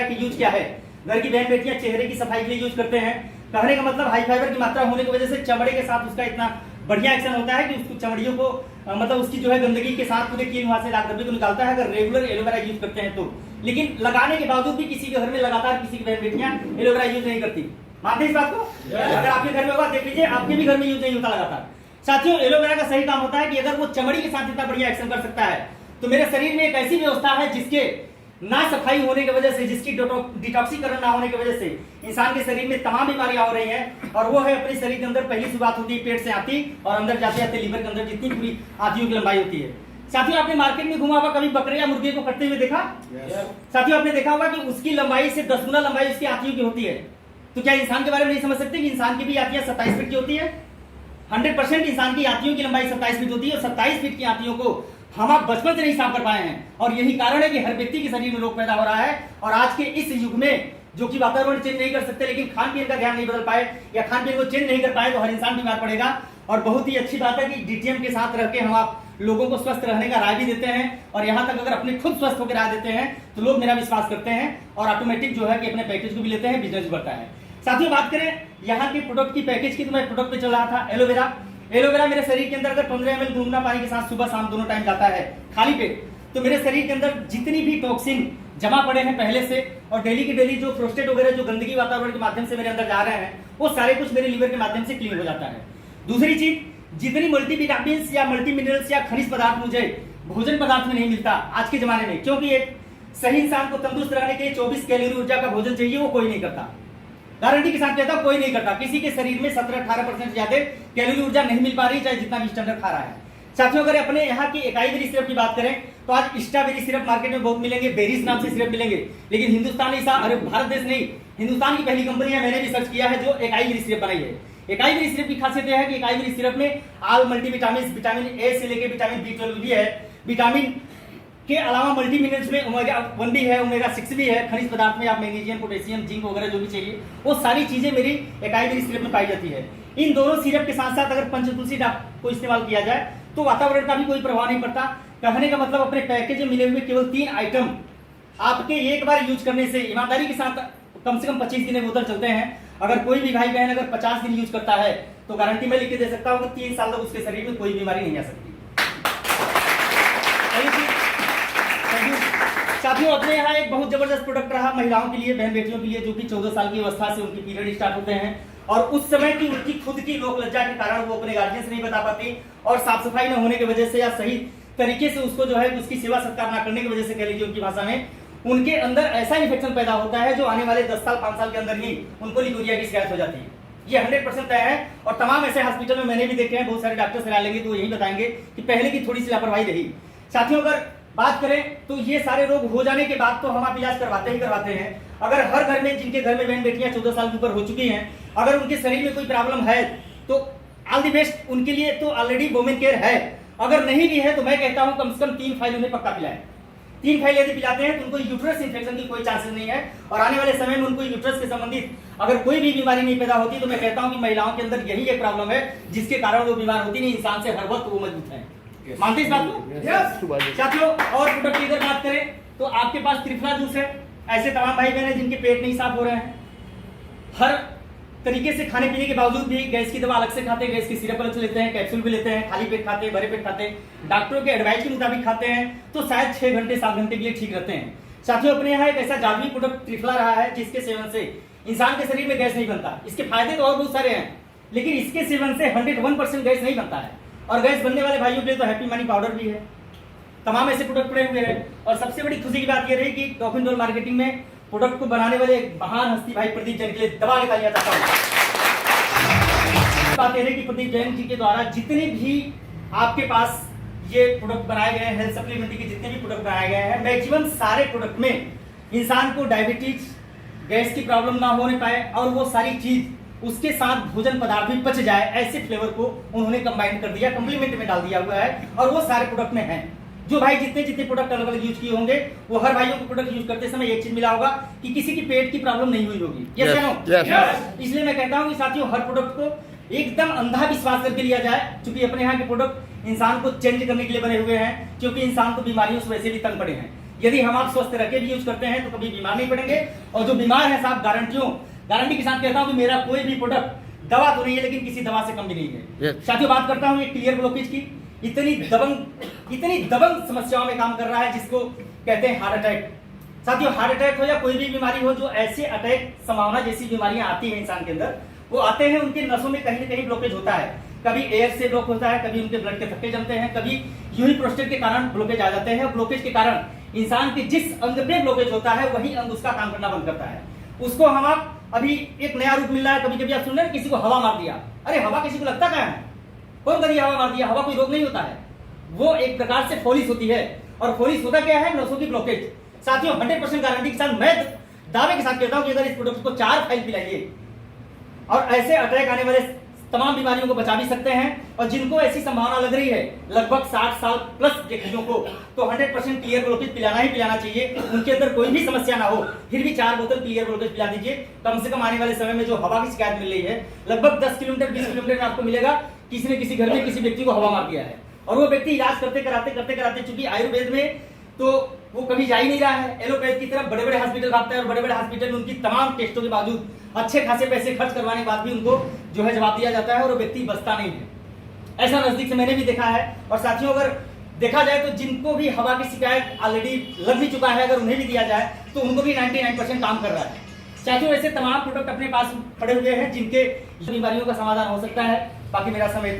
Use क्या है। घर की बहन बेटियां चेहरे की सफाई के लिए यूज करते हैं। कहने का मतलब हाई फाइबर की मात्रा होने की वजह से चमड़े के साथ उसका इतना बढ़िया एक्शन होता है कि उसको चमड़ियों को मतलब उसकी जो है गंदगी के साथ पूरे कील वहां से लाख डब्बे को निकालता है, अगर रेगुलर एलोवेरा यूज करते हैं तो। लेकिन लगाने के बावजूद भी किसी के घर में लगातार किसी की बहन बेटियां एलोवेरा यूज नहीं करती। मानते हैं इस बात को? अगर आपके घर में होगा देख लीजिए, आपके भी घर में यूज नहीं होता लगातार। साथियों, एलोवेरा का सही काम होता है कि अगर वो चमड़ी के साथ इतना बढ़िया एक्शन कर सकता है तो मेरे शरीर में एक ऐसी व्यवस्था है जिसके ना सफाई होने की वजह से, जिसकी डिटॉक्सीकरण ना होने की वजह से इंसान के शरीर में तमाम बीमारियां हो रही हैं। और वो है अपने शरीर के अंदर पहली शुरुआत होती है पेट से आती और अंदर जाते जाते लीवर के अंदर जितनी पूरी आंतियों की लंबाई होती है। साथियों, आपने मार्केट में घुमा होगा, कभी बकरे या मुर्गे को कटते हुए देखा? साथियों, आपने देखा होगा कि उसकी लंबाई से 10 गुना लंबाई उसकी आंतियों की होती है। तो क्या इंसान के बारे में नहीं समझ सकते कि इंसान की भी आंतियां 27 फीट की होती है? 100% इंसान की आंतियों की लंबाई 27 फीट होती है और 27 फीट की आंतियों को हम आप बचपन से नहीं साफ कर पाए हैं। और यही कारण है कि हर व्यक्ति के शरीर में रोग पैदा हो रहा है। और आज के इस युग में जो कि वातावरण चेंज नहीं कर सकते, लेकिन खान पीन का ध्यान नहीं बदल पाए या खान पीन को चेंज नहीं कर पाए तो हर इंसान बीमार पड़ेगा। और बहुत ही अच्छी बात है कि डीटीएम के साथ रह के हम आप लोगों को स्वस्थ रहने का राय भी देते हैं। और यहाँ तक अगर अपने खुद स्वस्थ होकर राय देते हैं तो लोग मेरा विश्वास करते हैं और ऑटोमेटिक जो है कि अपने पैकेज को भी लेते हैं, बिजनेस बढ़ता है। साथियों, बात करें यहाँ के प्रोडक्ट की पैकेज की, तो मैं प्रोडक्ट पे चल रहा था एलोवेरा। एलोवेरा मेरे शरीर के अंदर अगर 15 ml गुनगुना पानी के साथ सुबह शाम दोनों टाइम जाता है खाली पेट, तो मेरे शरीर के अंदर जितनी भी टॉक्सिन जमा पड़े हैं पहले से और डेली की डेली जो प्रोस्टेट वगैरह जो गंदगी वातावरण के माध्यम से मेरे अंदर जा रहे हैं, वो सारे कुछ मेरे लीवर के माध्यम से क्लीन हो जाता है। दूसरी चीज, जितनी मल्टीविटामिन या मल्टी मिनरल्स या खनिज पदार्थ मुझे भोजन पदार्थ में नहीं मिलता आज के जमाने में, क्योंकि एक सही इंसान को तंदुरुस्त रहने के लिए 24 कैलोरी ऊर्जा का भोजन चाहिए, वो कोई नहीं करता। गारंटी के साथ कहता हूं, कोई नहीं करता। किसी के शरीर में 17-18% ज्यादा कैलोरी ऊर्जा नहीं मिल पा रही, चाहे जितना भी स्टैंडर्ड खा रहा है। साथियों, अगर अपने यहाँ की एकाई बेरी सिरप की बात करें तो आज स्ट्रॉबेरी सिरप मार्केट में बहुत मिलेंगे, बेरीज नाम से सिरप मिलेंगे, लेकिन हिंदुस्तान ऐसा, अरे भारत देश नहीं, हिंदुस्तान की पहली कंपनी है, मैंने भी सर्च किया है, जो एकाई बेरी सिरप बनाई है। एकाई बेरी सिरप की खासियत यह है कि एकाई बेरी सिरप में ऑल मल्टीविटामिन, विटामिन ए से लेकर विटामिन B12 भी है, विटामिन के अलावा मल्टी मिनरल्स में ओमेगा 1 भी है, ओमेगा 6 भी है, खनिज पदार्थ में आप मैग्नीशियम, पोटेशियम, जिंक वगैरह जो भी चाहिए वो सारी चीजें मेरी एकाई बेरी सिरप में पाई जाती है। इन दोनों सिरप के साथ साथ अगर पंचतुलसी को इस्तेमाल किया जाए तो वातावरण का भी कोई प्रभाव नहीं पड़ता। कहने का मतलब अपने पैकेज में मिले हुए केवल 3 आइटम आपके एक बार यूज करने से ईमानदारी के साथ कम से कम 25 दिन बोतल चलते हैं। अगर कोई भी भाई बहन अगर 50 दिन यूज करता है तो गारंटी में लिख के दे सकता हूँ कि 3 साल तक उसके शरीर में कोई बीमारी नहीं आ सकती। साथियों, अपने यहाँ एक बहुत जबरदस्त प्रोडक्ट रहा महिलाओं के लिए, बहन बेटियों के लिए, जो कि 14 साल की अवस्था से उनकी पीरियड स्टार्ट होते हैं और उस समय की उनकी खुद की लोक लज्जा के कारण वो अपने गार्जियन से नहीं बता पाती और साफ सफाई न होने की वजह से या सही तरीके से उसको जो है उसकी सेवा सत्कार न करने की वजह से, कह लीजिए उनकी भाषा में, उनके अंदर ऐसा इन्फेक्शन पैदा होता है जो आने वाले 10 साल 5 साल के अंदर ही उनको लिकोरिया की शिकायत हो जाती है। ये 100% तय है और तमाम ऐसे हॉस्पिटल में मैंने भी देखे हैं। बहुत सारे डॉक्टर सलाह लेंगे तो यही बताएंगे कि पहले की थोड़ी सी लापरवाही रही। साथियों, अगर बात करें तो ये सारे रोग हो जाने के बाद तो हम आप इलाज करवाते ही करवाते हैं। अगर हर घर में, जिनके घर में बहन बेटियां 14 साल के ऊपर हो चुकी हैं, अगर उनके शरीर में कोई प्रॉब्लम है तो ऑल द बेस्ट, उनके लिए तो ऑलरेडी वुमेन केयर है। अगर नहीं भी है तो मैं कहता हूं कम से कम 3 फाइल उन्हें पक्का पिलाएं। 3 फाइल यदि पिलाते हैं तो उनको यूट्रस इन्फेक्शन की कोई चांसेस नहीं है और आने वाले समय में उनको यूट्रस के संबंधित अगर कोई भी बीमारी नहीं पैदा होती तो मैं कहता हूं कि महिलाओं के अंदर यही एक प्रॉब्लम है जिसके कारण वो बीमार होती नहीं, इंसान से हर वक्त वो मजबूत है। मानते इस बात को? साथियों, और प्रोडक्ट की अगर बात करें तो आपके पास त्रिफला जूस है। ऐसे तमाम भाई बहन हैं जिनके पेट नहीं साफ हो रहे हैं, हर तरीके से खाने पीने के बावजूद भी गैस की दवा अलग से खाते हैं, गैस की सिरप अलग से लेते हैं, कैप्सूल भी लेते हैं, खाली पेट खाते हैं, भरे पेट खाते हैं, डॉक्टरों के एडवाइस के मुताबिक खाते हैं तो शायद 6 घंटे 7 घंटे के लिए ठीक रहते हैं। साथियों, अपने यहाँ एक ऐसा जादुई प्रोडक्ट त्रिफला रहा है जिसके सेवन से इंसान के शरीर में गैस नहीं बनता। इसके फायदे तो और बहुत सारे हैं, लेकिन इसके सेवन से 101% गैस नहीं बनता है। और गैस बनने वाले भाइयों के लिए तो हैप्पी मनी पाउडर भी है। तमाम ऐसे प्रोडक्ट पड़े हुए हैं और सबसे बड़ी खुशी की बात यह रही कि टॉप इन डोल मार्केटिंग में प्रोडक्ट को बनाने वाले एक महान हस्ती भाई प्रदीप जैन के लिए दबा के तालियां चाहता हूं। बात यह है कि प्रदीप जैन जी के द्वारा जितने भी आपके पास ये प्रोडक्ट बनाए गए हैं, हेल्थ सप्लीमेंट्री के जितने भी प्रोडक्ट बनाए गए हैं, मैक्सिमम सारे प्रोडक्ट में इंसान को डायबिटीज, गैस की प्रॉब्लम ना होने पाए और वो सारी चीज उसके साथ भोजन पदार्थ भी बच जाए, ऐसे फ्लेवर को उन्होंने कंबाइन कर दिया, कम्प्लीमेंट में डाल दिया हुआ है और वो सारे प्रोडक्ट में है। जो भाई जितने प्रोडक्ट अलग अलग यूज किए होंगे वो हर भाइयों को प्रोडक्ट यूज करते समय एक चीज मिला होगा कि किसी की पेट की प्रॉब्लम नहीं हुई होगी। यस या नो? इसलिए मैं कहता हूं कि साथियों, हर प्रोडक्ट को एकदम अंधा विश्वास करके लिया जाए, क्योंकि अपने यहाँ के प्रोडक्ट इंसान को चेंज करने के लिए बने हुए हैं, क्योंकि इंसान तो बीमारियों से वैसे भी तंग पड़े हैं। यदि हम आप स्वस्थ रह के भी यूज करते हैं तो कभी बीमार नहीं पड़ेंगे। और जो बीमार है साहब, गारंटी के साथ कहता हूं कि मेरा कोई भी प्रोडक्ट दवा तो नहीं है, लेकिन किसी दवा से कम भी नहीं है। साथियों, बात करता हूं एक क्लियर ब्लॉकेज की। इतनी दबंग समस्याओं में काम कर रहा है, जिसको कहते हैं हार्ट अटैक। साथियों, हार्ट अटैक हो या कोई भी बीमारी हो, जो ऐसे अटैक संभावना जैसी बीमारियां आती हैं इंसान के अंदर, वो आते हैं उनके नसों में कहीं ना कहीं ब्लॉकेज होता है। कभी एयर से ब्लॉक होता है, कभी उनके ब्लड के थक्के जमते हैं, कभी यूं ही प्रोस्टेट के कारण ब्लॉकेज आ जाते हैं। ब्लॉकेज के कारण इंसान के जिस अंग पे ब्लॉकेज होता है वही अंग उसका काम करना बंद करता है। उसको हम आप अभी एक नया रूप मिल रहा है। कभी कभी आप सुन रहे हैं किसी को हवा मार दिया। अरे हवा किसी को लगता क्या है? कौन कभी हवा मार दिया? हवा कोई रोग नहीं होता है, वो एक प्रकार से फोलिस होती है। और फोलिस होता क्या है? नसों की ब्लॉकेज। साथियों, 100% गारंटी के साथ मैं दावे के साथ कहता हूं कि अगर इस प्रोडक्ट को 4 फाइल पिलाइए और ऐसे अटैक आने वाले तमाम बीमारियों को बचा भी सकते हैं। और जिनको ऐसी संभावना लग रही है लगभग 60 साल प्लस व्यक्तियों को, तो 100% क्लियर ब्लॉकेज पिलाना ही पिलाना चाहिए। उनके अंदर कोई भी समस्या ना हो, फिर भी 4 बोतल क्लियर ब्लॉकेज पिला दीजिए। कम से कम आने वाले समय में जो हवा की शिकायत मिल रही है, लगभग 10 किलोमीटर 20 किलोमीटर में आपको मिलेगा किसी ने किसी घर में किसी व्यक्ति को हवा मार दिया है। और वो व्यक्ति इलाज करते कराते चूंकि आयुर्वेद में तो वो कभी जा ही नहीं रहा है, एलोपैथ की तरफ बड़े बड़े हॉस्पिटल भागता है। और बड़े बड़े हॉस्पिटल में उनकी तमाम टेस्टों के बावजूद अच्छे खासे पैसे खर्च करवाने के बाद भी उनको जो है जवाब दिया जाता है और वो व्यक्ति बचता नहीं है। ऐसा नजदीक से मैंने भी देखा है। और साथियों, अगर देखा जाए तो जिनको भी हवा की शिकायत ऑलरेडी लग भी चुका है, अगर उन्हें भी दिया जाए तो उनको भी 99% काम कर रहा है। साथियों, ऐसे तमाम प्रोडक्ट अपने पास पड़े हुए हैं जिनके बीमारियों का समाधान हो सकता है। बाकी मेरा समय